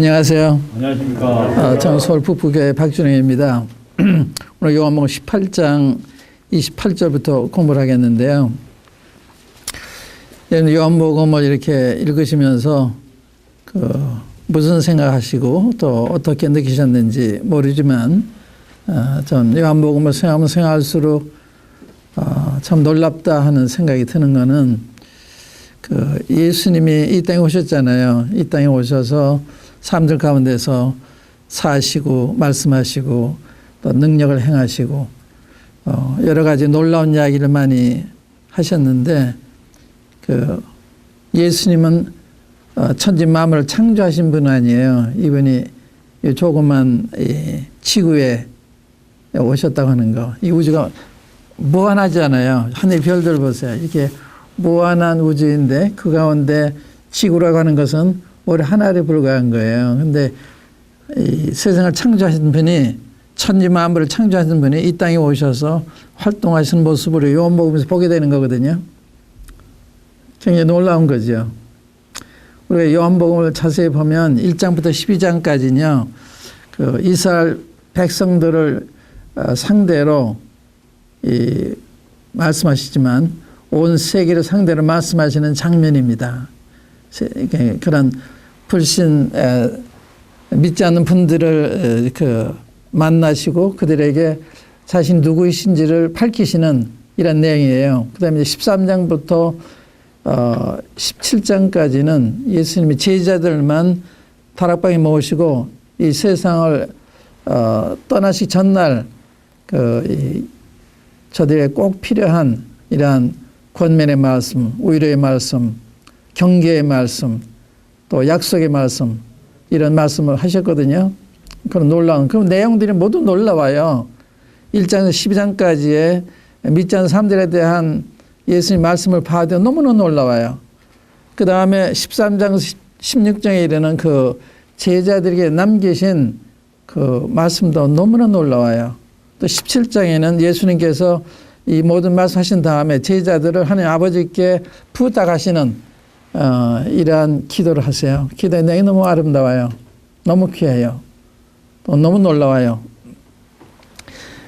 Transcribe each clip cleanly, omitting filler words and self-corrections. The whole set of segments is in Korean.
안녕하세요. 안녕하십니까. 저는 서울 북부교회 박준영입니다. 오늘 요한복음 18장 28절부터 공부를 하겠는데요. 요한복음을 이렇게 읽으시면서 무슨 생각하시고 또 어떻게 느끼셨는지 모르지만 전 요한복음을 생각하면 생각할수록 참 놀랍다 하는 생각이 드는 거는 예수님이 이 땅에 오셨잖아요. 이 땅에 오셔서 사람들 가운데서 사시고 말씀하시고 또 능력을 행하시고 여러 가지 놀라운 이야기를 많이 하셨는데 예수님은 천지 만물을 창조하신 분 아니에요. 이분이 이 조그만 이 지구에 오셨다고 하는 거. 이 우주가 무한하잖아요. 하늘 별들 보세요. 이렇게 무한한 우주인데 그 가운데 지구라고 하는 것은 오래 하나에 불과한 거예요. 그런데 이 세상을 창조하신 분이 천지 만물을 창조하신 분이 이 땅에 오셔서 활동하시는 모습을 요한복음에서 보게 되는 거거든요. 굉장히 놀라운 거죠. 우리가 요한복음을 자세히 보면 1장부터 12장까지는요. 이스라엘 백성들을 상대로 말씀하시지만 온 세계를 상대로 말씀하시는 장면입니다. 그런 불신 믿지 않는 분들을 만나시고 그들에게 자신 누구이신지를 밝히시는 이런 내용이에요. 그 다음에 13장부터 17장까지는 예수님이 제자들만 다락방에 모시고 이 세상을 떠나시기 전날 저들에게 꼭 필요한 이러한 권면의 말씀, 위로의 말씀, 경계의 말씀, 또 약속의 말씀 이런 말씀을 하셨거든요. 그런 놀라운 그 내용들이 모두 놀라워요. 1장에서 12장까지의 믿지 않는 사람들에 대한 예수님 말씀을 봐도 너무나 놀라워요. 그 다음에 13장에서 16장에 이르는 제자들에게 남기신 말씀도 너무나 놀라워요. 또 17장에는 예수님께서 이 모든 말씀하신 다음에 제자들을 하나님 아버지께 부탁하시는 이러한 기도를 하세요. 기도의 내용이 너무 아름다워요. 너무 귀해요. 또 너무 놀라워요.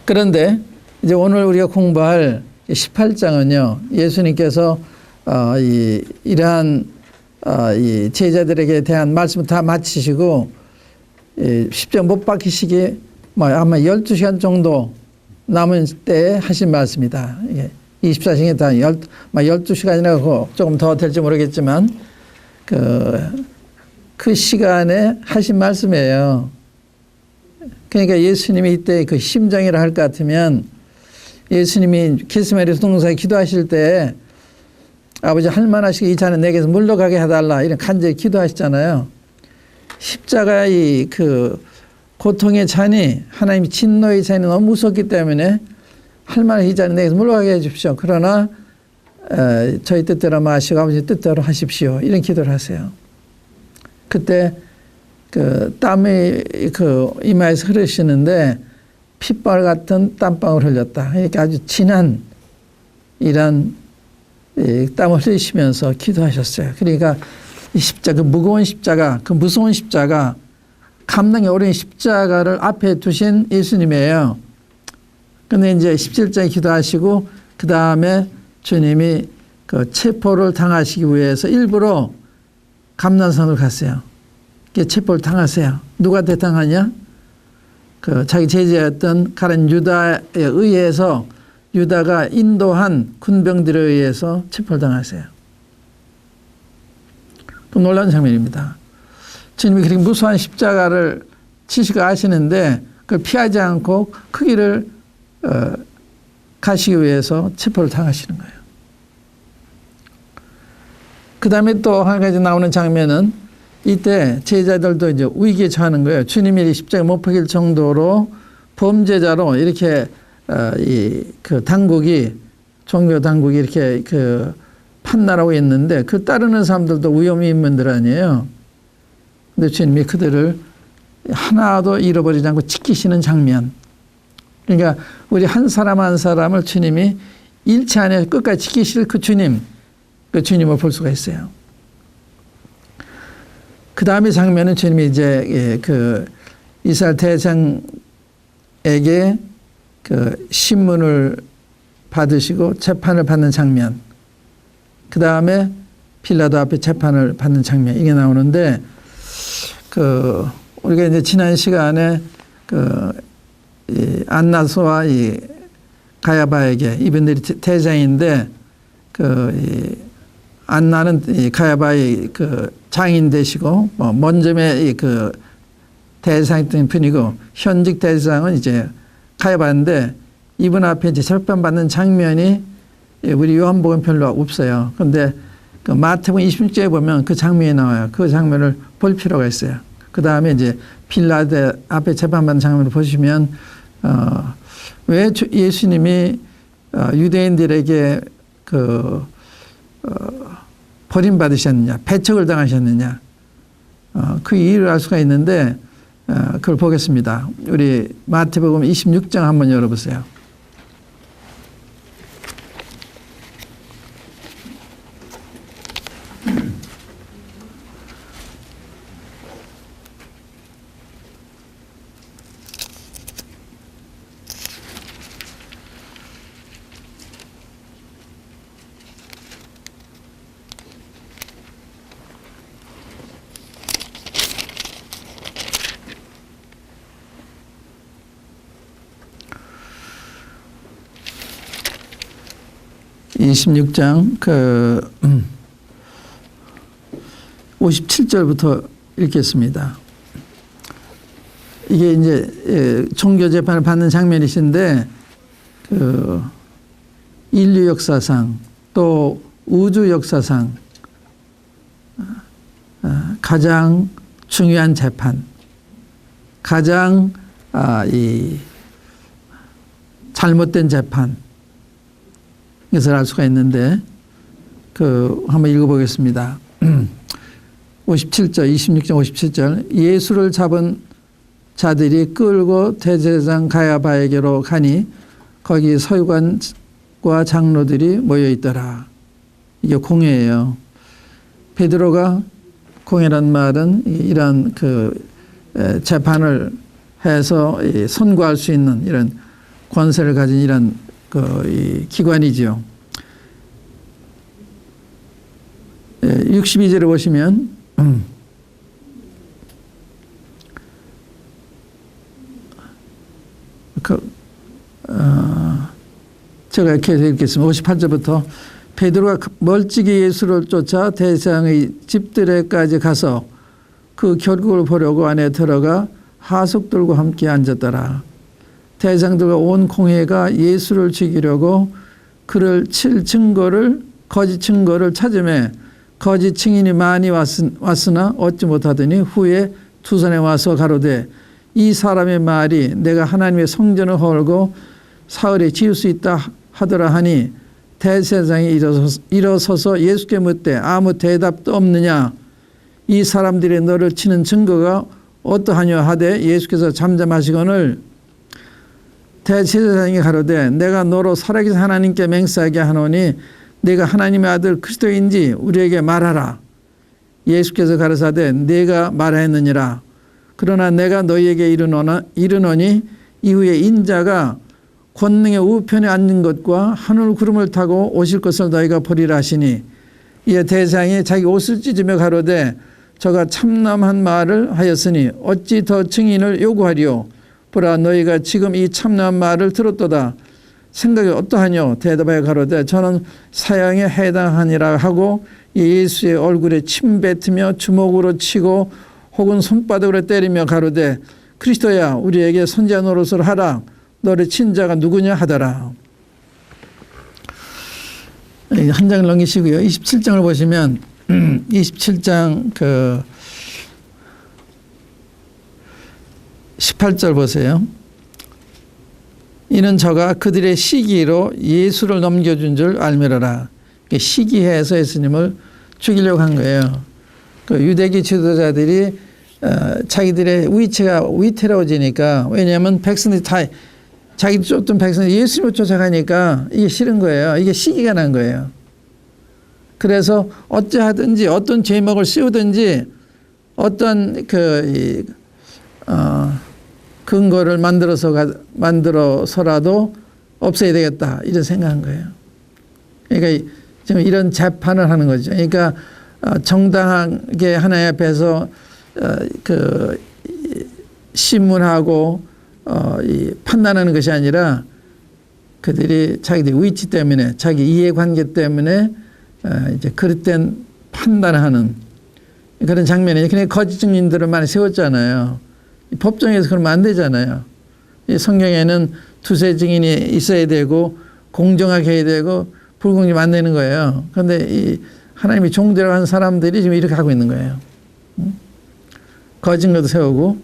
그런데 이제 오늘 우리가 공부할 18장은요. 예수님께서 이러한 이 제자들에게 대한 말씀을 다 마치시고 십자가 못 박히시기 아마 12시간 정도 남은 때에 하신 말씀이다. 24시간이 다 12시간이라고 조금 더 될지 모르겠지만 그 시간에 하신 말씀이에요. 그러니까 예수님이 이때 그 심정이라 할 것 같으면 예수님이 겟세마네 동산에 기도하실 때 아버지 할만하시게 이 잔을 내게서 물러가게 해달라 이런 간절히 기도하시잖아요. 십자가의 고통의 잔이 하나님의 진노의 잔이 너무 무섭기 때문에 할만한 이 잔을 내게서 물러가게 해 주십시오. 그러나 저희 뜻대로 마시고 아버지 뜻대로 하십시오. 이런 기도를 하세요. 그때 땀이 이마에서 흐르시는데 핏방울 같은 땀방울 흘렸다. 그러니까 아주 진한 이런 땀을 흘리시면서 기도하셨어요. 그러니까 이 십자가, 무거운 십자가, 무서운 십자가, 감당이 어려운 십자가를 앞에 두신 예수님이에요. 근데 이제 17장에 기도하시고 그 다음에 주님이 체포를 당하시기 위해서 일부러 감난산으로 갔어요. 체포를 당하세요. 누구한테 당하냐? 자기 제자였던 가룟 유다에 의해서 유다가 인도한 군병들에 의해서 체포를 당하세요. 또 놀라운 장면입니다. 주님이 그렇게 무수한 십자가를 치시고 하시는데 그걸 피하지 않고 그 길을 가시기 위해서 체포를 당하시는 거예요. 그 다음에 또 한 가지 나오는 장면은 이때 제자들도 이제 위기에 처하는 거예요. 주님이 십자가에 못 박힐 정도로 범죄자로 이렇게 당국이 종교 당국이 이렇게 판단하고 있는데 따르는 사람들도 위험 인물들 아니에요. 근데 주님이 그들을 하나도 잃어버리지 않고 지키시는 장면. 그러니까 우리 한 사람 한 사람을 주님이 일체 안에 끝까지 지키실 그 주님을 볼 수가 있어요. 그 다음에 장면은 주님이 이제 그 이스라엘 대장에게 그 신문을 받으시고 재판을 받는 장면, 그 다음에 빌라도 앞에 재판을 받는 장면, 이게 나오는데, 그 우리가 이제 지난 시간에 이 안나스와 이 가야바에게, 이분들이 대장인데 이 안나는 이 가야바의 그 장인 되시고 먼저의 그 대장이던 분이고, 현직 대장은 이제 가야바인데, 이분 앞에 이제 재판받는 장면이 우리 요한복음 별로 없어요. 그런데 그 마태복음 26장에 보면 그 장면이 나와요. 그 장면을 볼 필요가 있어요. 그 다음에 이제 빌라도 앞에 재판받는 장면을 보시면 왜 예수님이 유대인들에게 버림받으셨느냐, 배척을 당하셨느냐, 그 이유를 알 수가 있는데, 그걸 보겠습니다. 우리 마태복음 26장 한번 열어보세요. (26장) 57절부터 읽겠습니다. 이게 이제 종교 재판을 받는 장면이신데, 인류 역사상 또 우주 역사상 가장 중요한 재판, 가장 이 잘못된 재판, 이것을 알 수가 있는데, 한번 읽어보겠습니다. 57절, 26장 57절. 예수를 잡은 자들이 끌고 대제사장 가야바에게로 가니 거기 서기관과 장로들이 모여 있더라. 이게 공회예요. 베드로가, 공회란 말은 이런 재판을 해서 선고할 수 있는 이런 권세를 가진 이런 이 기관이지요. 62절에 보시면 제가 계속 읽겠습니다. 58절부터 베드로가 멀찍이 예수를 쫓아 대장의 집들에까지 가서 그 결국을 보려고 안에 들어가 하숙들과 함께 앉았더라. 대장들과 온 공회가 예수를 죽이려고 그를 칠 거짓 증거를 찾으매 거짓 증인이 많이 왔으나 얻지 못하더니 후에 투선에 와서 가로되 이 사람의 말이 내가 하나님의 성전을 헐고 사흘에 지을 수 있다 하더라 하니 대제사장이 일어서서 예수께 묻되 아무 대답도 없느냐, 이 사람들이 너를 치는 증거가 어떠하냐 하되 예수께서 잠잠하시거늘 대제사장이 가로되 내가 너로 살아계신 하나님께 맹세하게 하노니 네가 하나님의 아들 그리스도인지 우리에게 말하라. 예수께서 가라사대 네가 말하였느니라. 그러나 내가 너희에게 이르노니 이후에 인자가 권능의 우편에 앉은 것과 하늘 구름을 타고 오실 것을 너희가 보리라 하시니, 이에 대장이 자기 옷을 찢으며 가로되 저가 참남한 말을 하였으니 어찌 더 증인을 요구하리요. 보라 너희가 지금 이 참남한 말을 들었도다. 생각이 어떠하뇨? 대답하여 가로되 저는 사형에 해당하니라 하고 예수의 얼굴에 침 뱉으며 주먹으로 치고 혹은 손바닥으로 때리며 가로되 그리스도야 우리에게 선지자 노릇을 하라. 너를 친 자가 누구냐 하더라. 한 장을 넘기시고요. 27장을 보시면 27장 18절 보세요. 이는 저가 그들의 시기로 예수를 넘겨준 줄 알미러라. 시기해서 예수님을 죽이려고 한 거예요. 유대기 지도자들이 자기들의 위치가 위태로워지니까, 왜냐하면 백성들이 다 자기 쫓던 백성들이 예수님을 쫓아가니까 이게 싫은 거예요. 이게 시기가 난 거예요. 그래서 어찌하든지 어떤 제목을 씌우든지 어떤 근거를 만들어서라도 없애야 되겠다 이런 생각한 거예요. 그러니까 지금 이런 재판을 하는 거죠. 그러니까 정당하게 하나님 앞에서 신문하고 판단하는 것이 아니라 그들이 자기들 위치 때문에 자기 이해관계 때문에 이제 그릇된 판단하는 그런 장면이. 그러니까 거짓 증인들을 많이 세웠잖아요. 법정에서 그러면 안 되잖아요. 성경에는 두세 증인이 있어야 되고 공정하게 해야 되고 불공정하면 안 되는 거예요. 그런데 이 하나님이 종대로 한 사람들이 지금 이렇게 하고 있는 거예요. 거짓 증거도 세우고.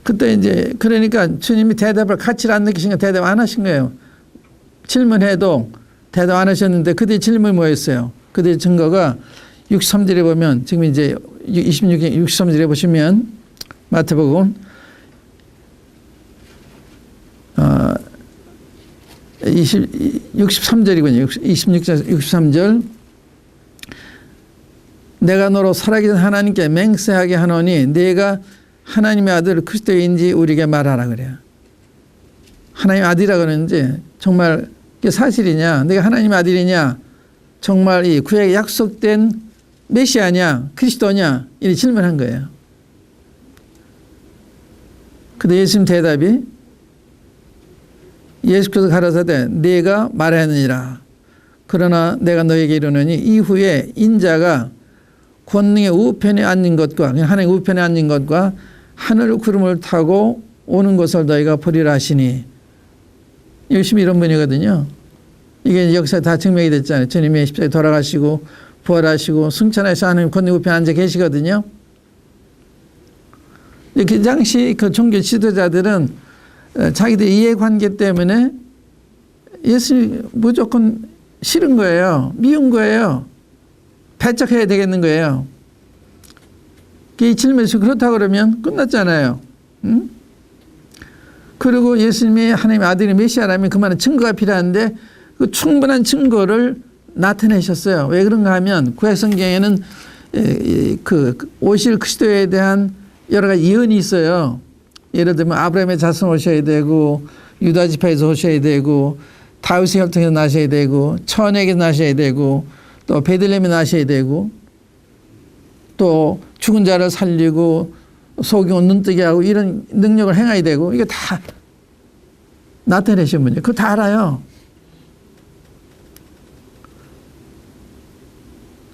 그때 이제 그러니까 주님이 대답을 가치를 안 느끼시니까 대답 안 하신 거예요. 질문해도 대답 안 하셨는데 그들의 질문이 뭐였어요? 그들의 증거가 63절에 보면 지금 이제 63절에 보시면 마태복음 63절이군요. 26절 63절 내가 너로 살아계신 하나님께 맹세하게 하노니 네가 하나님의 아들 그리스도인지 우리에게 말하라 그래요. 하나님의 아들이라 그러는지 정말 이게 사실이냐, 내가 하나님의 아들이냐, 정말 이 구약에 약속된 메시아냐 그리스도냐 이렇게 질문한 거예요. 근데 예수님 대답이 예수께서 가라사대 네가 말하느니라. 그러나 내가 너에게 이르노니 이후에 인자가 권능의 우편에 앉는 것과 하나님의 우편에 앉는 것과 하늘 구름을 타고 오는 것을 너희가 보리라 하시니. 열심히 이런 분이거든요. 이게 역사에 다 증명이 됐잖아요. 주님이 십자가에 돌아가시고 부활하시고 승천하셔서 하나님 권능 우편에 앉아 계시거든요. 그 당시 그 종교 지도자들은 자기들 이해관계 때문에 예수님 무조건 싫은 거예요. 미운 거예요. 배척해야 되겠는 거예요. 이 질문에서 그렇다고 그러면 끝났잖아요. 응? 그리고 예수님이 하나님의 아들이 메시아라면 그만한 증거가 필요한데 그 충분한 증거를 나타내셨어요. 왜 그런가 하면 구약 성경에는 그 오실 그리스도에 대한 여러 가지 예언이 있어요. 예를 들면 아브라함의 자손 오셔야 되고 유다 지파에서 오셔야 되고 다윗의 혈통에서 나셔야 되고 천에게서 나셔야 되고 또 베들레헴에 나셔야 되고 또 죽은 자를 살리고 소경을 눈뜨게 하고 이런 능력을 행해야 되고 이게 다 나타내신 분이에요. 그거 다 알아요.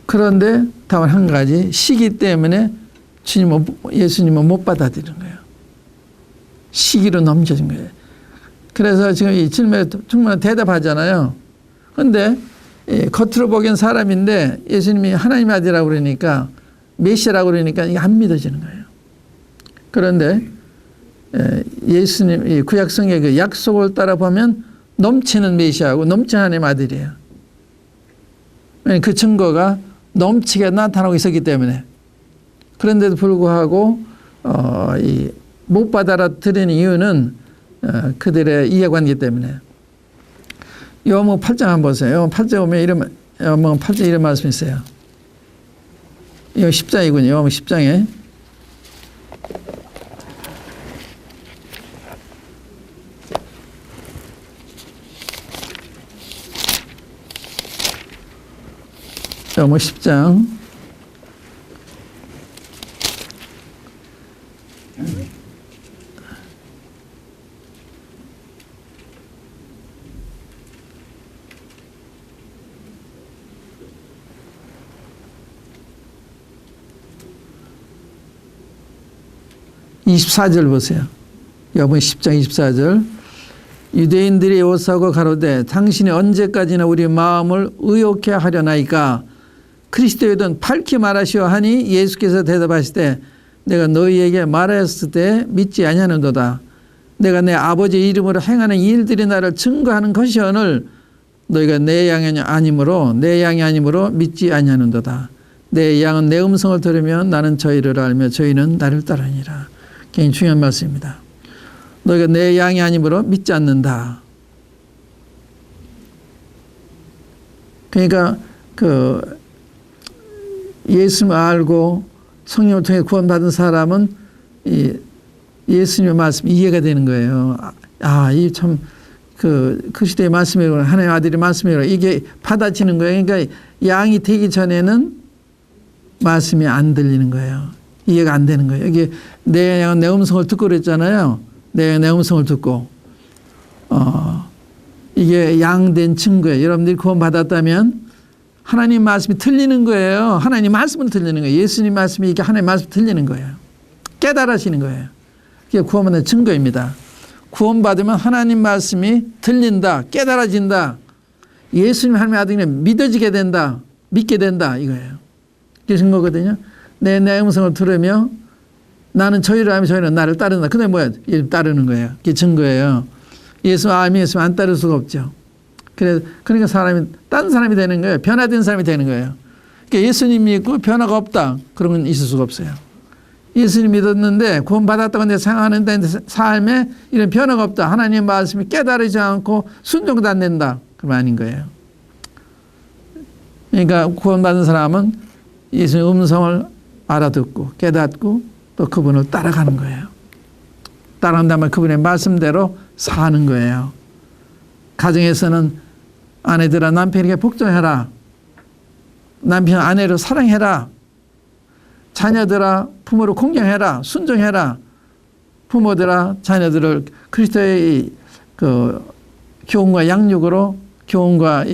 그런데 다만 한 가지 시기 때문에 예수님은 못 받아들이는 거예요. 시기로 넘겨진 거예요. 그래서 지금 이 질문에 정말 대답하잖아요. 그런데 겉으로 보기엔 사람인데 예수님이 하나님의 아들이라고 그러니까 메시아라고 그러니까 이게 안 믿어지는 거예요. 그런데 예수님 이 구약성의 그 약속을 따라 보면 넘치는 메시아하고 넘치는 하나님의 아들이에요. 그 증거가 넘치게 나타나고 있었기 때문에. 그런데도 불구하고 못 받아들이는 이유는 그들의 이해관계 때문에. 요한복음 8장 한번 보세요. 요한복음 8장 보면 요한복음 8장 이런 말씀이 있어요. 이거 10장이군요. 요한복음 10장에. 요한복음 10장. (24절) 보세요. 요한복음 10장 24절. 유대인들이 오사고 가로되 당신이 언제까지나 우리 마음을 의혹해 하려나이까 그리스도이든 밝히 말하시오 하니 예수께서 대답하시되 내가 너희에게 말하였을 때 믿지 아니하는도다. 내가 내 아버지 이름으로 행하는 일들이 나를 증거하는 것이오늘 너희가 내 양이 아니므로 믿지 아니하는도다. 내 양은 내 음성을 들으면 나는 저희를 알며 저희는 나를 따르니라. 굉장히 중요한 말씀입니다. 너희가 내 양이 아니므로 믿지 않는다. 그러니까 그 예수를 알고 성령을 통해 구원받은 사람은 이 예수님의 말씀이 이해가 되는 거예요. 이 참 그 시대의 말씀이구나. 하나님의 아들의 말씀이구나. 이게 받아지는 거예요. 그러니까 양이 되기 전에는 말씀이 안 들리는 거예요. 이해가 안 되는 거예요. 이게 내 양은 내 음성을 듣고 그랬잖아요. 내 양은 내 음성을 듣고. 이게 양된 증거예요. 여러분들이 구원받았다면 하나님 말씀이 들리는 거예요. 하나님 말씀은 들리는 거예요. 예수님 말씀이 이게 하나님 말씀이 들리는 거예요. 깨달아지는 거예요. 그게 구원받는 증거입니다. 구원받으면 하나님 말씀이 들린다. 깨달아진다. 예수님 하나님의 아들이 믿어지게 된다. 믿게 된다. 이거예요. 그게 증거거든요. 내 음성을 들으며 나는 저희를 알면 저희는 나를 따른다. 근데 뭐야? 따르는 거예요. 그게 증거예요. 예수 알면 예수 안 따를 수가 없죠. 그러니까 사람이 딴 사람이 되는 거예요. 변화된 사람이 되는 거예요. 그러니까 예수님 믿고 변화가 없다. 그런 건 있을 수가 없어요. 예수님 믿었는데 구원받았다고 내 생각하는데 삶에 이런 변화가 없다. 하나님의 말씀이 깨달으지 않고 순종도 안 된다. 그러면 아닌 거예요. 그러니까 구원받은 사람은 예수님의 음성을 알아듣고 깨닫고 또 그분을 따라가는 거예요. 따라간다면 그분의 말씀대로 사는 거예요. 가정에서는 아내들아 남편에게 복종해라. 남편 아내를 사랑해라. 자녀들아 부모를 공경해라. 순종해라. 부모들아 자녀들을 그리스도의 그 교훈과 양육으로 교훈과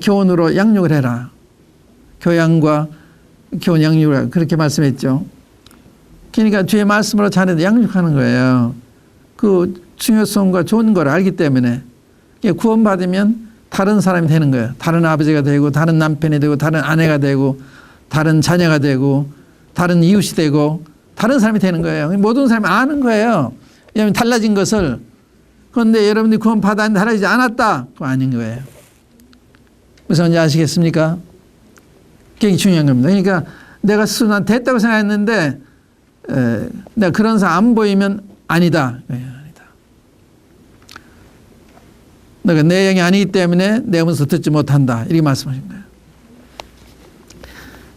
교훈으로 양육을 해라. 교양과 교훈 양육을 그렇게 말씀했죠. 그러니까 주의 말씀으로 자녀들 양육하는 거예요. 그 중요성과 좋은 걸 알기 때문에 구원받으면 다른 사람이 되는 거예요. 다른 아버지가 되고 다른 남편이 되고 다른 아내가 되고 다른 자녀가 되고 다른 이웃이 되고 다른 사람이 되는 거예요. 모든 사람이 아는 거예요. 왜냐하면 달라진 것을. 그런데 여러분들이 구원받았는데 달라지지 않았다. 그거 아닌 거예요. 무슨 말인지 아시겠습니까? 굉장히 중요한 겁니다. 그러니까 내가 스스로 난 됐다고 생각했는데 내가 그런 사람 안 보이면 아니다. 아니다. 내가 내 영이 아니기 때문에 내 음성을 듣지 못한다. 이렇게 말씀하신 거예요.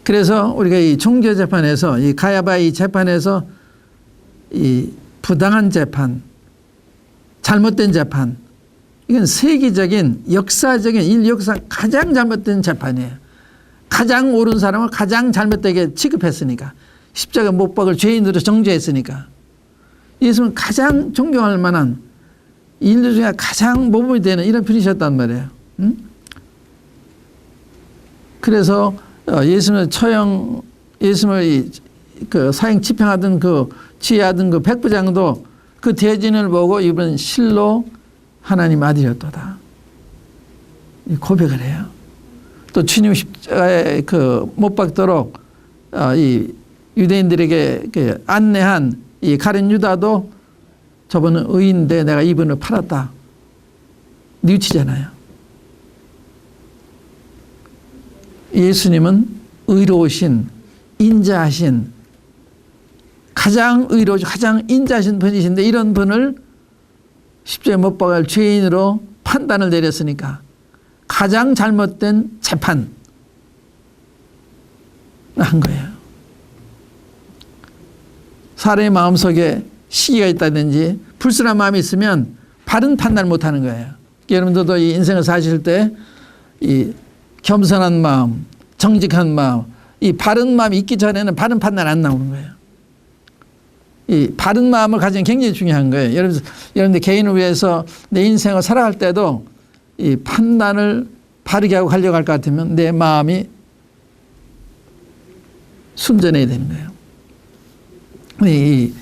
그래서 우리가 이 종교 재판에서 이 가야바의 재판에서 이 부당한 재판, 잘못된 재판, 이건 세계적인 역사적인 인류 역사 가장 잘못된 재판이에요. 가장 옳은 사람을 가장 잘못되게 취급했으니까. 십자가 못 박을 죄인으로 정죄했으니까. 예수는 가장 존경할 만한 인류 중에 가장 모범이 되는 이런 분이셨단 말이에요. 그래서 예수님을 그 사형 집행하던 그 지휘하던 그 백부장도 그 대진을 보고 이번 실로 하나님 아들이었도다. 고백을 해요. 또 주님 십자가에 그 못 박도록 이 유대인들에게 그 안내한 이 가룟 유다도 저분은 의인인데 내가 이분을 팔았다. 뉘우치잖아요. 예수님은 의로우신 인자하신 가장 의로우시고 가장 인자하신 분이신데 이런 분을 십자가에 못 박을 죄인으로 판단을 내렸으니까 가장 잘못된 재판을 한 거예요. 사람의 마음속에 시기가 있다든지 불순한 마음이 있으면 바른 판단을 못하는 거예요. 여러분들도 이 인생을 사실 때 이 겸손한 마음, 정직한 마음, 이 바른 마음이 있기 전에는 바른 판단 안 나오는 거예요. 이 바른 마음을 가지는 굉장히 중요한 거예요. 여러분들 개인을 위해서 내 인생을 살아갈 때도 이 판단을 바르게 하고 가려고 할 것 같으면 내 마음이 순전해야 되는 거예요. 이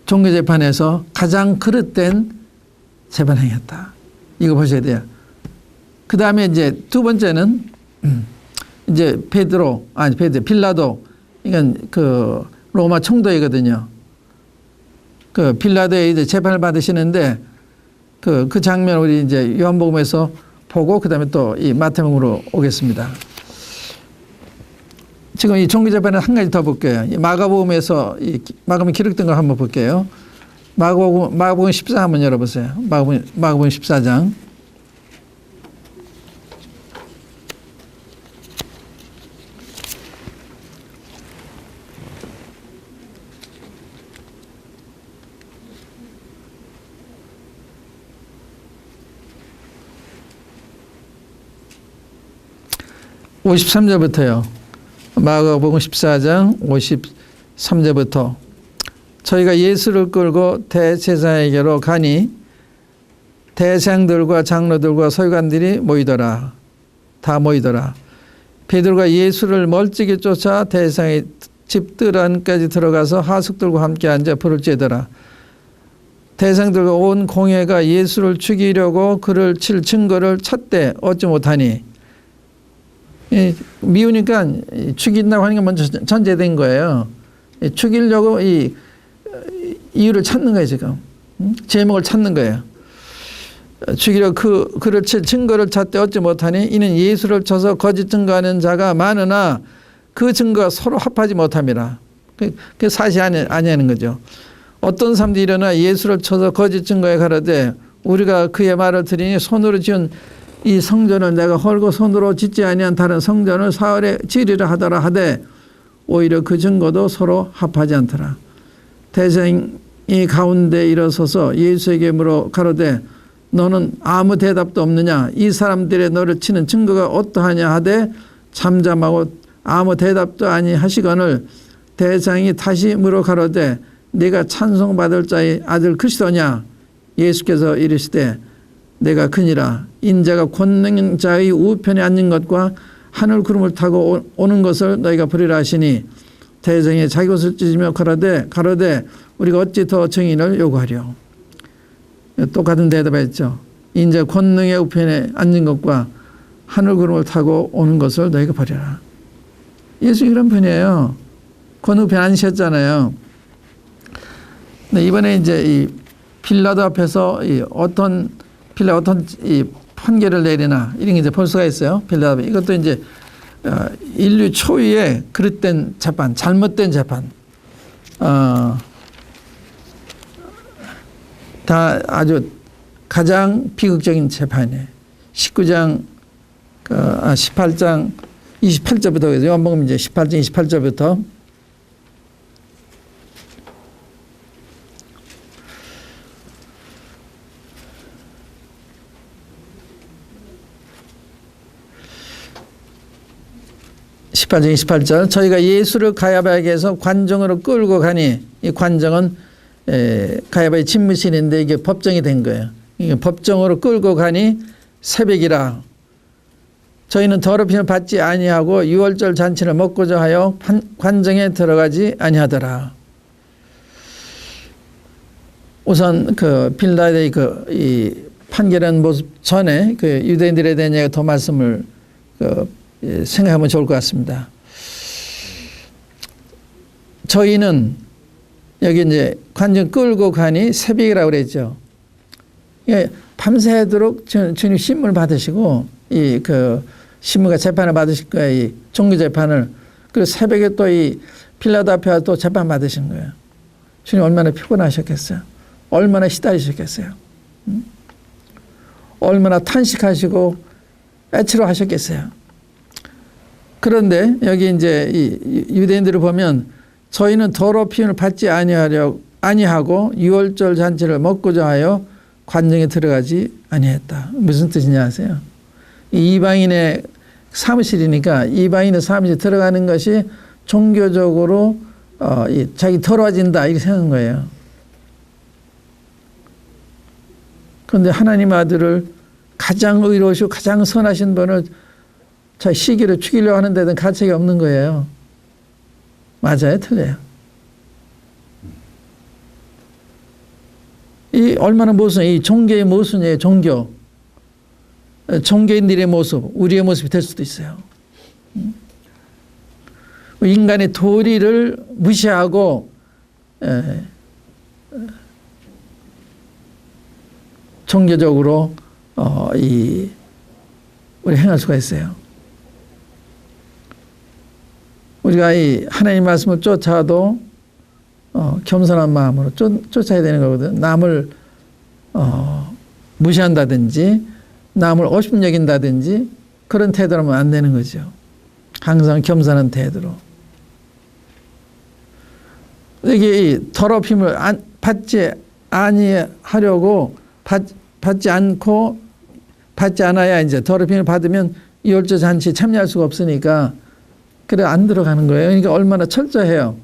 종교재판에서 가장 그릇된 재판행위였다. 이거 보셔야 돼요. 그 다음에 이제 두 번째는 이제 빌라도, 이건 그 로마 총독이거든요. 그 빌라도에 이제 재판을 받으시는데 그 장면 우리 이제 요한복음에서 보고 그 다음에 또 이 마태복음으로 오겠습니다. 지금 이 종교재판을 한 가지 더 볼게요. 마가복음에서 마가복음에 기록된 걸 한번 볼게요. 마가복음 14 한번 열어보세요. 마가복음 14장. 53절부터요. 마가복음 14장 53절부터 저희가 예수를 끌고 대제사장에게로 가니 대장들과 장로들과 서기관들이 모이더라. 다 모이더라. 베드로가 예수를 멀찍이 쫓아 대제사장의 집들 안까지 들어가서 하숙들과 함께 앉아 불을 쬐더라. 대장들과 온 공회가 예수를 죽이려고 그를 칠 증거를 찾되 얻지 못하니, 미우니까 죽인다고 하는 게 먼저 전제된 거예요. 죽이려고 이 이유를 찾는 거예요, 지금. 제목을 찾는 거예요. 죽이려고 그를 칠 증거를 찾되 얻지 못하니 이는 예수를 쳐서 거짓 증거하는 자가 많으나 그 증거가 서로 합하지 못함이라. 그 사실이 아니라는 거죠. 어떤 사람들이 일어나 예수를 쳐서 거짓 증거에 가라되 우리가 그의 말을 들으니 손으로 지은 이 성전을 내가 헐고 손으로 짓지 아니한 다른 성전을 사흘에 지으리라 하더라 하되 오히려 그 증거도 서로 합하지 않더라. 대장이 가운데 일어서서 예수에게 물어 가로되 너는 아무 대답도 없느냐? 이 사람들의 너를 치는 증거가 어떠하냐 하되 잠잠하고 아무 대답도 아니하시거늘 대장이 다시 물어 가로되 네가 찬송받을 자의 아들 그리스도냐? 예수께서 이르시되 내가 그니라. 인자가 권능자의 우편에 앉는 것과 하늘 구름을 타고 오는 것을 너희가 보리라 하시니 대장이 자기 옷을 찢으며 가로되 우리가 어찌 더 증인을 요구하려. 똑같은 대답했죠. 인자 권능의 우편에 앉는 것과 하늘 구름을 타고 오는 것을 너희가 보리라. 예수 이런 분이에요. 권능 우편에 앉으셨잖아요. 근데 이번에 이제 이 빌라도 앞에서 어떤 이 판결을 내리나 이런 게 이제 볼 수가 있어요. 빌라도 앞에. 이것도 이제 인류 초유의 그릇된 재판, 잘못된 재판. 다 아주 가장 비극적인 재판이에요. 18장 28절부터 요한복음 이제 18장 28절부터 저희가 예수를 가야바에게서 관정으로 끌고 가니 이 관정은 가야바의 집무실인데 이게 법정이 된 거예요. 이게 법정으로 끌고 가니 새벽이라. 저희는 더럽힘을 받지 아니하고 유월절 잔치를 먹고자 하여 관정에 들어가지 아니하더라. 우선 그 빌라의 이 판결한 모습 전에 그 유대인들에 대한 더 말씀을 생각하면 좋을 것 같습니다. 저희는 여기 이제 관정 끌고 가니 새벽이라고 그랬죠. 밤새도록 주님 신문을 받으시고 신문과 재판을 받으실 거예요. 이 종교 재판을. 그리고 새벽에 또 이 빌라도 앞에 또 재판 받으신 거예요. 주님 얼마나 피곤하셨겠어요. 얼마나 시달리셨겠어요. 얼마나 탄식하시고 애처로하셨겠어요. 그런데 여기 이제 이 유대인들을 보면 저희는 더럽힘을 받지 아니하고 유월절 잔치를 먹고자 하여 관정에 들어가지 아니했다. 무슨 뜻이냐 아세요? 이방인의 사무실이니까 이방인의 사무실에 들어가는 것이 종교적으로 자기 더러워진다 이렇게 생각한 거예요. 그런데 하나님 아들을 가장 의로우시고 가장 선하신 분을 자 시기를 죽이려고 하는 데는 가책이 없는 거예요. 맞아요? 틀려요? 이 얼마나 모순, 이 종교의 모순이에요. 종교인들의 모습, 우리의 모습이 될 수도 있어요. 인간의 도리를 무시하고 종교적으로 우리 행할 수가 있어요. 우리가 이 하나님 말씀을 쫓아도 겸손한 마음으로 쫓아야 되는 거거든. 남을 무시한다든지 남을 오십 여긴다든지 그런 태도로 하면 안 되는 거죠. 항상 겸손한 태도로. 이게 더럽힘을 받지 아니하려고 받지 않아야 이제 더럽힘을 받으면 유월절 잔치에 참여할 수가 없으니까 그래 안 들어가는 거예요. 그러니까 얼마나 철저해요.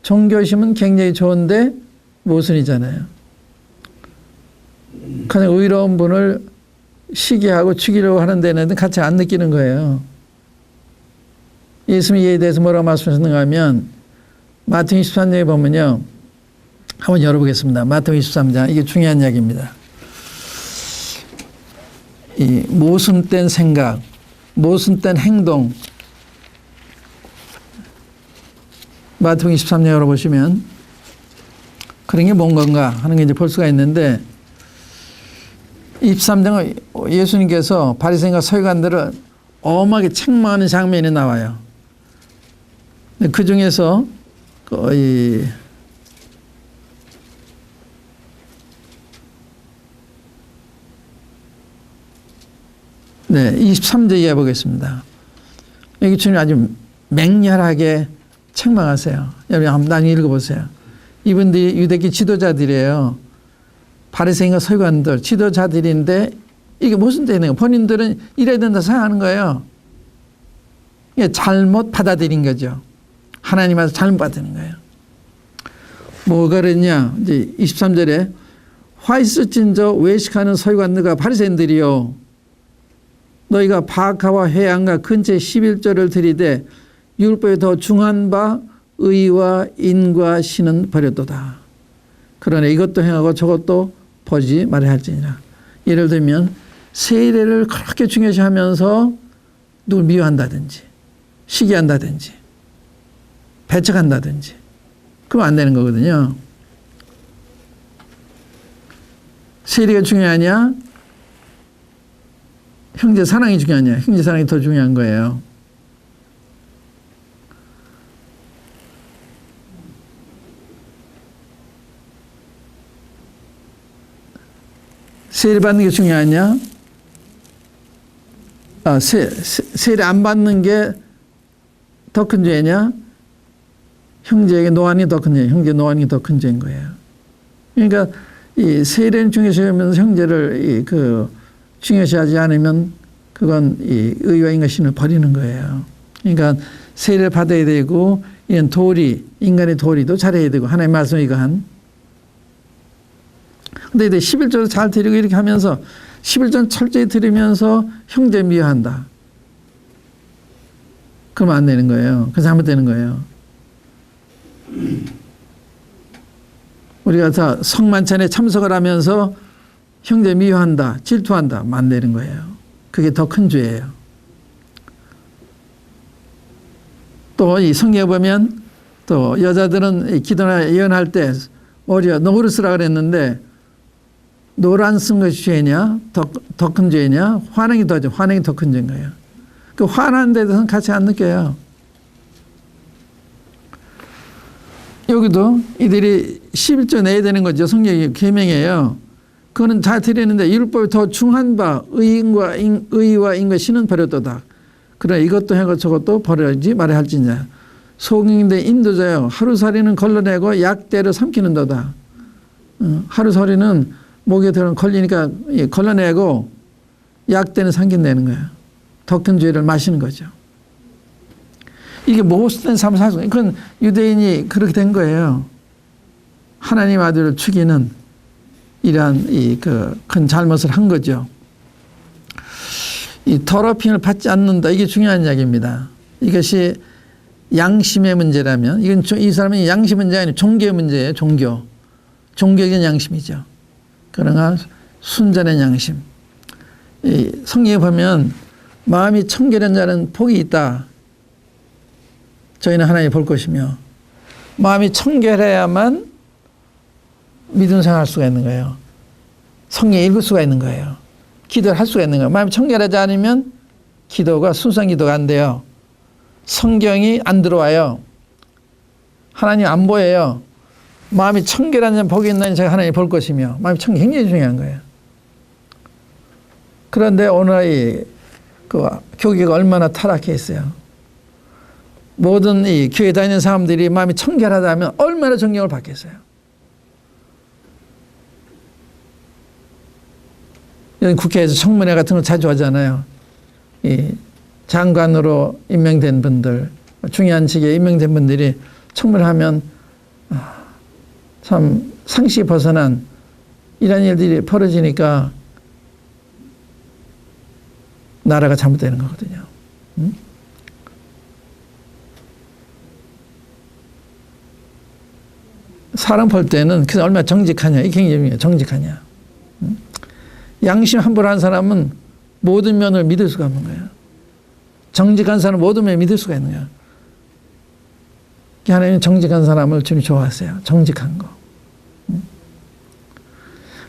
종교심은 굉장히 좋은데 모순이잖아요. 그냥 의로운 분을 시기하고 죽이려고 하는 데는 같이 안 느끼는 거예요. 예수님이 이에 대해서 뭐라고 말씀하셨는가 하면 마태복음 23장에 보면요. 한번 열어보겠습니다. 마태복음 23장. 이게 중요한 이야기입니다. 이 모순된 생각, 모순된 행동. 마태복음 23장 열어보시면 그런 게 뭔 건가 하는 게 이제 볼 수가 있는데 23장은 예수님께서 바리새인과 서기관들을 엄하게 책망하는 장면이 나와요. 그 중에서 거의 네, 23절 이해 보겠습니다. 여기 주님 아주 맹렬하게 책망하세요. 여러분 한번 나중에 읽어보세요. 이분들이 유대교 지도자들이에요. 바리새인과 서기관들 지도자들인데 이게 무슨 때문에 본인들은 이래야 된다 생각하는 거예요. 이게 잘못 받아들인 거죠. 하나님 앞에서 잘못 받아들인 거예요. 뭐가 그랬냐? 이제 23절에 화 있을진저 외식하는 서기관들과 바리새인들이요 너희가 바카와 회양과 근처에 11조를 들이되 율법에 더 중한 바 의와 인과 신은 버렸도다. 그러나 이것도 행하고 저것도 버리지 말아야 할지니라. 예를 들면 세례를 그렇게 중요시하면서 누굴 미워한다든지 시기한다든지 배척한다든지 그러면 안 되는 거거든요. 세례가 중요하냐? 형제 사랑이 중요하냐? 형제 사랑이 더 중요한 거예요. 세례 받는 게 중요하냐? 세례 안 받는 게 더 큰 죄냐? 형제에게 노안이 더 큰 죄, 형제 노안이 더 큰 죄인 거예요. 그러니까 이 세례는 중요시하면서 형제를 중요시하지 않으면 그건 이 의와 인간신을 버리는 거예요. 그러니까 세례를 받아야 되고 이런 도리, 인간의 도리도 잘해야 되고 하나님의 말씀을 이거한. 근데 이제 11조도 잘 드리고 이렇게 하면서 11조는 철저히 들으면서 형제 미워한다. 그러면 안 되는 거예요. 그래서 잘못되는 거예요. 우리가 다 성만찬에 참석을 하면서 형제 미워한다, 질투한다, 안 되는 거예요. 그게 더 큰 죄예요. 또 이 성경에 보면 또 여자들은 기도나 예언할 때 머리가 노를 쓰라 그랬는데 노를 안 쓴 것이 죄냐? 더 큰 죄냐? 화내기 더 큰 죄인 거예요. 그 화나는 데 대해서는 같이 안 느껴요. 여기도 이들이 11조 내야 되는 거죠. 성경이 계명이에요. 그거는 다 드리는데 율법이 더 중한 바 의와 인과 신은 버렸도다. 그러나 이것도 하고 저것도 버리지 말아야 할지냐. 소경인데 인도자요. 하루살이는 걸러내고 약대로 삼키는도다. 하루살이는 목에 들어 걸리니까 걸러내고 약대는 삼킨다는 거예요. 더 큰 죄를 마시는 거죠. 이게 모순된 삶을 살고 그건 유대인이 그렇게 된 거예요. 하나님 아들을 죽이는 이러한 큰 잘못을 한 거죠. 이 더럽힘을 받지 않는다. 이게 중요한 이야기입니다. 이것이 양심의 문제라면 이건 이 사람은 양심 문제가 아니라 종교의 문제예요. 종교적인 양심이죠. 그러나 순전한 양심. 이 성경에 보면 마음이 청결한 자는 복이 있다. 저희는 하나님 볼 것이며 마음이 청결해야만 믿음 생활할 수가 있는 거예요. 성경 읽을 수가 있는 거예요. 기도를 할 수가 있는 거예요. 마음이 청결하지 않으면 기도가 순수한 기도가 안 돼요. 성경이 안 들어와요. 하나님 안 보여요. 마음이 청결한 자는 복이 있나니 제가 하나님 볼 것이며 마음이 굉장히 중요한 거예요. 그런데 오늘 교계가 얼마나 타락해 있어요. 모든 이 교회 다니는 사람들이 마음이 청결하다면 얼마나 존경을 받겠어요. 국회에서 청문회 같은 거 자주 하잖아요. 이 장관으로 임명된 분들, 중요한 직에 임명된 분들이 청문하면 참 상식이 벗어난 이런 일들이 벌어지니까 나라가 잘못되는 거거든요. 사람 볼 때는 그래서 얼마나 정직하냐, 이게 굉장히 중요해요. 정직하냐. 양심 함부로 한 사람은 모든 면을 믿을 수가 없는 거예요. 정직한 사람은 모든 면을 믿을 수가 있는 거예요. 하나님은 정직한 사람을 주님 좋아하세요. 정직한 거.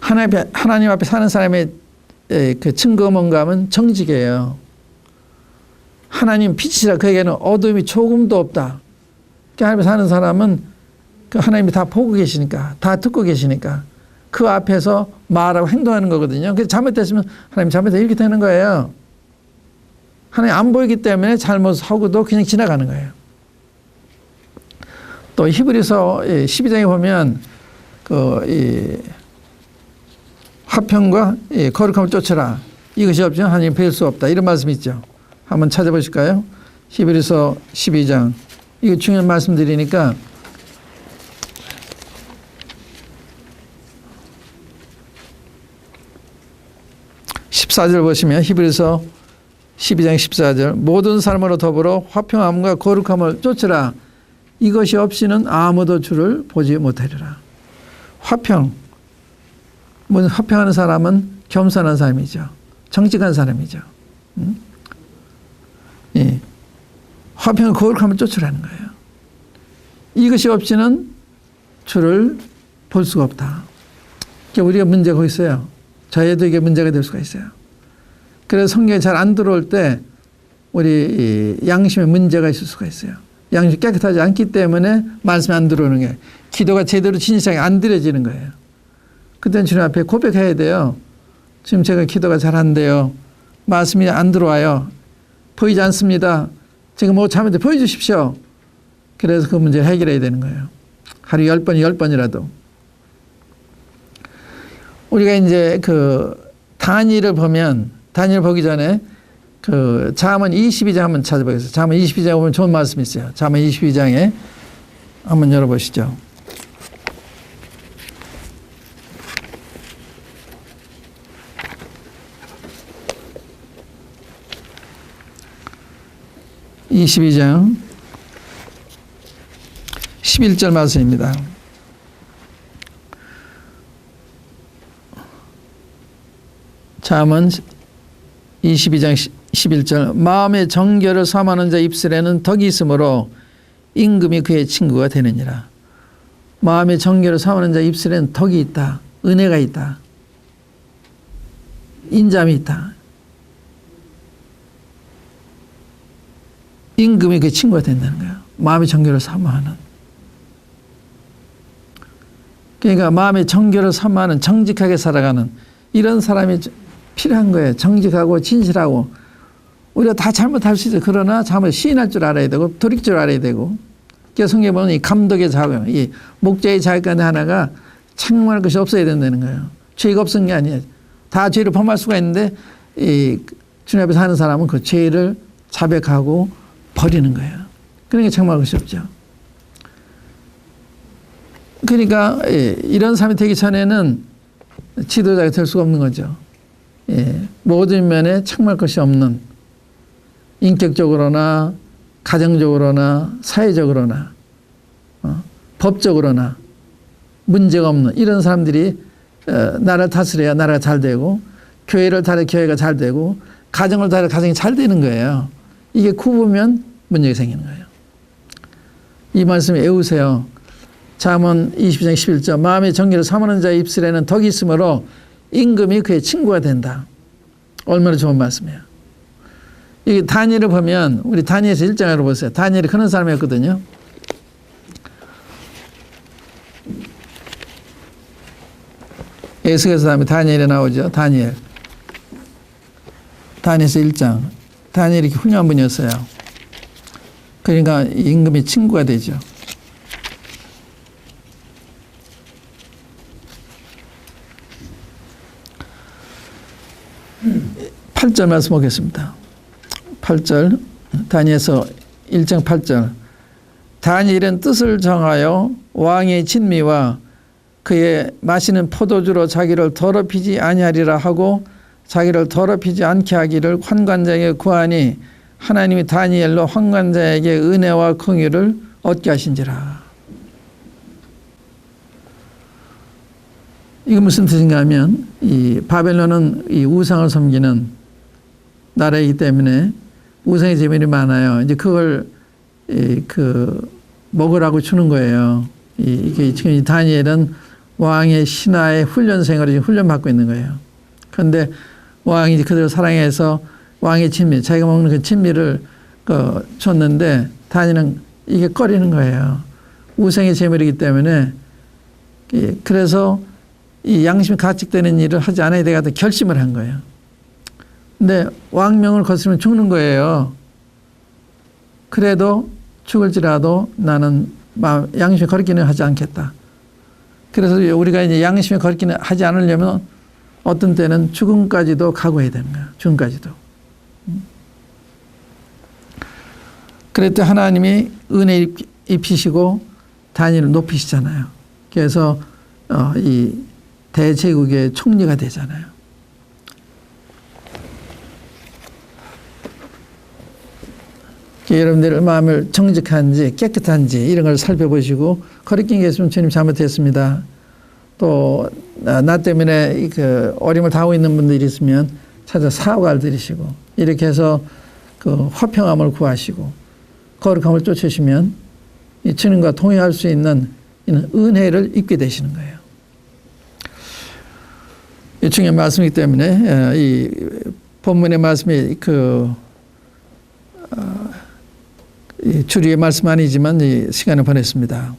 하나님 앞에 사는 사람의 그 증거 뭔가하면 정직이에요. 하나님 빛이라 그에게는 어둠이 조금도 없다. 하나님 앞에 사는 사람은 그 하나님이 다 보고 계시니까, 다 듣고 계시니까 그 앞에서 말하고 행동하는 거거든요. 그래서 잘못됐으면 하나님 잘못했다 이렇게 되는 거예요. 하나님 안 보이기 때문에 잘못하고도 그냥 지나가는 거예요. 또 히브리서 12장에 보면 이 화평과 거룩함을 쫓으라. 이것이 없으면 하나님 뵐 수 없다. 이런 말씀이 있죠. 한번 찾아보실까요? 히브리서 12장. 이거 중요한 말씀 드리니까 14절 보시면 히브리서 12장 14절 모든 사람으로 더불어 화평함과 거룩함을 쫓으라. 이것이 없이는 아무도 주를 보지 못하리라. 화평. 화평하는 사람은 겸손한 사람이죠. 정직한 사람이죠. 예. 화평과 거룩함을 쫓으라는 거예요. 이것이 없이는 주를 볼 수가 없다. 우리가 문제가 있어요. 저희도 이게 문제가 될 수가 있어요. 그래서 성경에 잘 안 들어올 때 우리 양심에 문제가 있을 수가 있어요. 양심이 깨끗하지 않기 때문에 말씀이 안 들어오는 게 기도가 제대로 진실하게 안 드려지는 거예요. 그때는 주님 앞에 고백해야 돼요. 지금 제가 기도가 잘 안 돼요. 말씀이 안 들어와요. 보이지 않습니다. 지금 뭐 잘못해 보여주십시오. 그래서 그 문제를 해결해야 되는 거예요. 하루 10번, 10번이라도. 우리가 이제 다니엘을 보면, 다니엘 보기 전에 잠언 22장 한번 찾아보겠습니다. 잠언 22장에 보면 좋은 말씀이 있어요. 잠언 22장에 한번 열어보시죠. (22장) 11절 말씀입니다. 잠언 22장 11절 마음의 정결을 삼하는 자 입술에는 덕이 있으므로 임금이 그의 친구가 되느니라. 마음의 정결을 삼하는 자 입술에는 덕이 있다. 은혜가 있다. 인자함이 있다. 임금이 그 친구가 된다는 거예요. 마음의 정결을 삼아하는. 그러니까 마음의 정결을 삼아하는 정직하게 살아가는 이런 사람이 필요한 거예요. 정직하고 진실하고. 우리가 다 잘못할 수 있어요. 그러나 잘못 시인할 줄 알아야 되고 돌이킬 줄 알아야 되고. 그래서 성경에 보면 이 감독의 자격, 이 목자의 자격 가운데 하나가 책망할 것이 없어야 된다는 거예요. 죄가 없은 게 아니에요. 다 죄를 범할 수가 있는데 이 주님 앞에 사는 사람은 그 죄를 자백하고 버리는 거예요. 그러니까 책망할 것이 없죠. 그러니까 이런 사람이 되기 전에는 지도자가 될 수가 없는 거죠. 모든 면에 책망할 것이 없는 인격적으로나 가정적으로나 사회적으로나 법적으로나 문제가 없는 이런 사람들이 나라를 다스려야 나라가 잘 되고 교회를 다려 교회가 잘 되고 가정을 다려 가정이 잘 되는 거예요. 이게 굽으면 문제가 생기는 거예요. 이 말씀 외우세요. 잠언 20장 11절 마음의 정결을 삼하는 자의 입술에는 덕이 있으므로 임금이 그의 친구가 된다. 얼마나 좋은 말씀이에요. 이게 다니엘을 보면 우리 다니엘에서 1장으로 보세요. 다니엘이 그런 사람이었거든요. 에스겔서 다음에 다니엘이 나오죠. 다니엘에서 1장. 다니엘이 훌륭한 분이었어요. 그러니까 임금의 친구가 되죠. 8절 말씀 보겠습니다. 8절, 다니엘서 1장 8절. 다니엘은 뜻을 정하여 왕의 진미와 그의 마시는 포도주로 자기를 더럽히지 아니하리라 하고 자기를 더럽히지 않게 하기를 환관자에게 구하니 하나님이 다니엘로 환관자에게 은혜와 긍휼을 얻게 하신지라. 이거 무슨 뜻인가 하면 이 바벨론은 이 우상을 섬기는 나라이기 때문에 우상의 재물이 많아요. 이제 그걸 먹으라고 주는 거예요. 이게 지금 이 다니엘은 왕의 신하의 훈련생으로 지금 훈련받고 있는 거예요. 그런데 왕이 그들을 사랑해서 왕의 진미, 자기가 먹는 그 진미를 줬는데 다니엘은 이게 꺼리는 거예요. 우상의 재물이기 때문에. 그래서 이 양심이 가책되는 일을 하지 않아야 되겠다 결심을 한 거예요. 근데 왕명을 거스르면 죽는 거예요. 그래도 죽을지라도 나는 양심에 거리기는 하지 않겠다. 그래서 우리가 이제 양심에 거리기는 하지 않으려면 어떤 때는 죽음까지도 각오해야 되는 거예요. 죽음까지도. 그럴 때 하나님이 은혜 입히시고 다니엘을 높이시잖아요. 그래서 이 대제국의 총리가 되잖아요. 여러분들 마음을 정직한지 깨끗한지 이런 걸 살펴보시고 거리낀 게 있으면 주님 잘못했습니다. 또 나 때문에 그 어림을 당하고 있는 분들이 있으면 찾아 사과를 드리시고 이렇게 해서 그 화평함을 구하시고 거룩함을 쫓으시면 이 주님과 동행할 수 있는 은혜를 입게 되시는 거예요. 이 중요한 말씀이기 때문에 이 본문의 말씀이 주리의 말씀 아니지만 이 시간을 보냈습니다.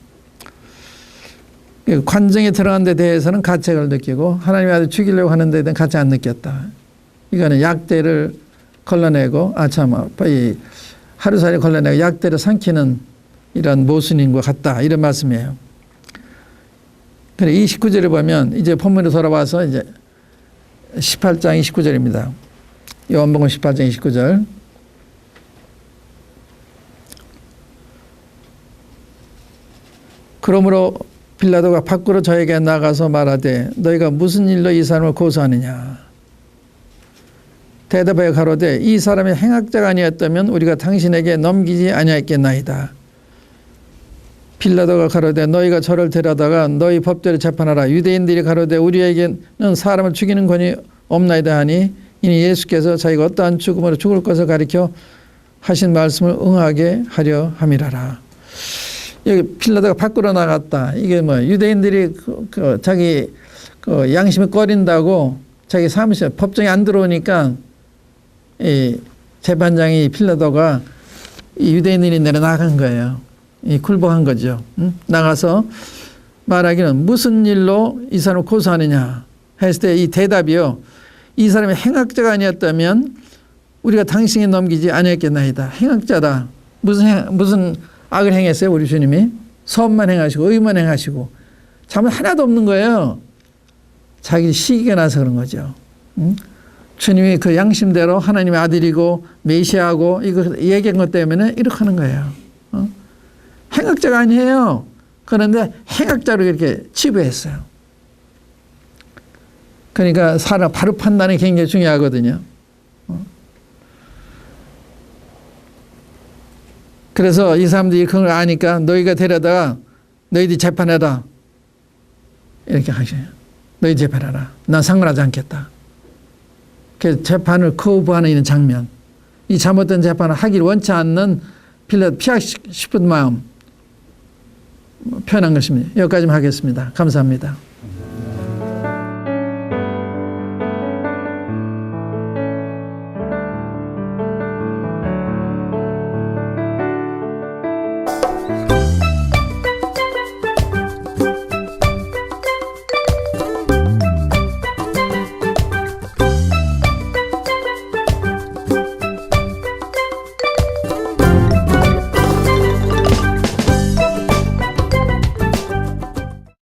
관정에 들어간 데 대해서는 가책을 느끼고 하나님이 아주 죽이려고 하는 데에 대한 가책 안 느꼈다. 이거는 약대를 걸러내고 이 하루살이 걸러내고 약대를 삼키는 이런 모순인과 같다. 이런 말씀이에요. 그래 29절에 보면 이제 본문으로 돌아와서 이제 18장 29절입니다. 요한복음 18장 29절. 그러므로 빌라도가 밖으로 저에게 나가서 말하되 너희가 무슨 일로 이 사람을 고소하느냐. 대답하여 가로되 이 사람이 행악자가 아니었다면 우리가 당신에게 넘기지 아니하였겠나이다. 빌라도가 가로되 너희가 저를 데려다가 너희 법대로 재판하라. 유대인들이 가로되 우리에게는 사람을 죽이는 권이 없나이다 하니 이니 예수께서 자기가 어떠한 죽음으로 죽을 것을 가리켜 하신 말씀을 응하게 하려 함이라라. 여기 빌라도가 밖으로 나갔다. 이게 뭐 유대인들이 자기 양심이 꺼린다고 자기 사무실 법정에 안 들어오니까 이 재판장이 빌라도가 이 유대인들이 내려 나간 거예요. 이 굴복한 거죠. 나가서 말하기는 무슨 일로 이 사람을 고소하느냐 했을 때 이 대답이요. 이 사람이 행악자가 아니었다면 우리가 당신이 넘기지 아니했겠나이다. 행악자다. 무슨 악을 행했어요? 우리 주님이 선만 행하시고 의만 행하시고 잘못 하나도 없는 거예요. 자기 시기가 나서 그런 거죠. 주님이 그 양심대로 하나님의 아들이고 메시아고 이거 얘기한 것 때문에 이렇게 하는 거예요. 행악자가 아니에요. 그런데 행악자로 이렇게 치부했어요. 그러니까 사람 바로 판단이 굉장히 중요하거든요. 그래서 이 사람들이 그걸 아니까 너희가 데려다가 너희들이 재판해라. 이렇게 하셔요. 너희 재판해라. 난 상관하지 않겠다. 그래서 재판을 거부하는 이런 장면. 이 잘못된 재판을 하기를 원치 않는 빌라도 피하고 싶은 마음 표현한 것입니다. 여기까지만 하겠습니다. 감사합니다.